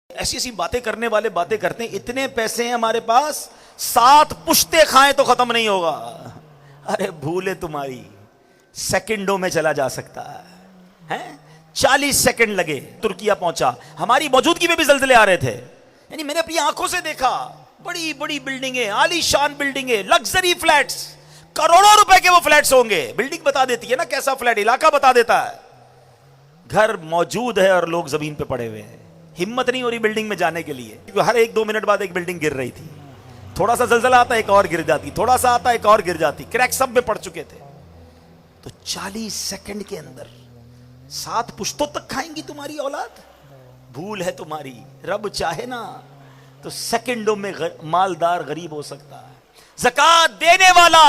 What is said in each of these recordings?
ऐसी ऐसी बातें करने वाले बातें करते हैं, इतने पैसे हैं हमारे पास, 7 पुश्ते खाएं तो खत्म नहीं होगा। अरे भूले तुम्हारी, सेकंडों में चला जा सकता है? 40 सेकंड लगे, तुर्किया पहुंचा। हमारी मौजूदगी में भी ज़लज़ले आ रहे थे। यानी मैंने अपनी आंखों से देखा, बड़ी बड़ी बिल्डिंगें, आलीशान बिल्डिंगें, लग्जरी फ्लैट्स, करोड़ों रुपए के वो फ्लैट्स होंगे। बिल्डिंग बता देती है ना कैसा फ्लैट, इलाका बता देता है। घर मौजूद है और लोग जमीन पे पड़े हुए हैं। हिम्मत नहीं हो रही बिल्डिंग में जाने के लिए, क्योंकि हर 1-2 मिनट बाद एक बिल्डिंग गिर रही थी। थोड़ा सा जलजला आता एक और गिर जाती, थोड़ा सा आता एक और गिर जाती, क्रैक सब में पड़ चुके थे। तो 40 सेकंड के अंदर 7 पुश्तों तक खाएंगी तुम्हारी औलाद। भूल है तुम्हारी, रब चाहे ना तो सेकंडों में मालदार गरीब हो सकता है। ज़कात देने वाला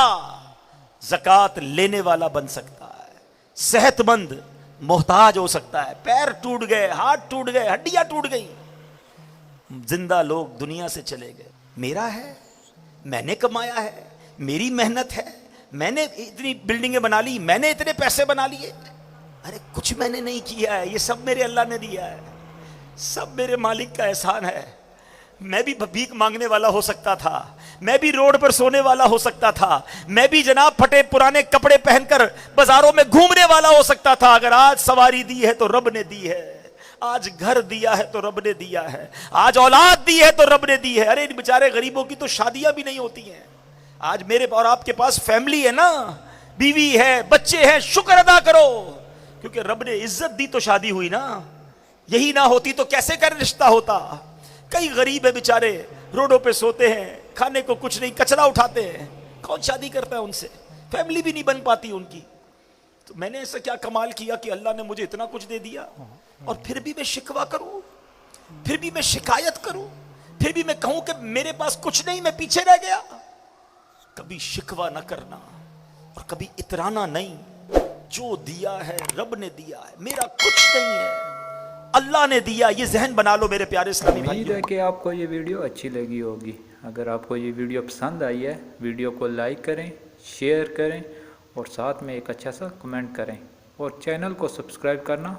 ज़कात लेने वाला बन सकता है। सेहतमंद मोहताज हो सकता है। पैर टूट गए, हाथ टूट गए, हड्डियां टूट गई, जिंदा लोग दुनिया से चले गए। मेरा है, मैंने कमाया है, मेरी मेहनत है, मैंने इतनी बिल्डिंगें बना ली, मैंने इतने पैसे बना लिए। अरे कुछ मैंने नहीं किया है, ये सब मेरे अल्लाह ने दिया है, सब मेरे मालिक का एहसान है। मैं भी भीख मांगने वाला हो सकता था, मैं भी रोड पर सोने वाला हो सकता था, मैं भी जनाब फटे पुराने कपड़े पहनकर बाजारों में घूमने वाला हो सकता था। अगर आज सवारी दी है तो रब ने दी है, आज घर दिया है तो रब ने दिया है, आज औलाद दी है तो रब ने दी है। अरे इन बेचारे गरीबों की तो शादियां भी नहीं होती हैं। आज मेरे और आपके पास फैमिली है ना, बीवी है, बच्चे हैं, शुक्र अदा करो, क्योंकि रब ने इज्जत दी तो शादी हुई ना। यही ना होती तो कैसे कर रिश्ता होता। कई गरीब है बेचारे, रोडों पे सोते हैं, खाने को कुछ नहीं, कचरा उठाते हैं, कौन शादी करता है उनसे? फैमिली भी नहीं बन पाती उनकी। तो मैंने ऐसा क्या कमाल किया कि अल्लाह ने मुझे इतना कुछ दे दिया, और फिर भी मैं शिकवा करूं, फिर भी मैं शिकायत करूं, फिर भी मैं कहूं कि मेरे पास कुछ नहीं, मैं पीछे रह गया। कभी शिकवा ना करना और कभी इतराना नहीं। जो दिया है रब ने दिया है, मेरा कुछ नहीं है, अल्लाह ने दिया। ये जहन बना लो मेरे प्यारे इस्लामी भाइयों। उम्मीद है कि आपको ये वीडियो अच्छी लगी होगी। अगर आपको ये वीडियो पसंद आई है, वीडियो को लाइक करें, शेयर करें और साथ में एक अच्छा सा कमेंट करें, और चैनल को सब्सक्राइब करना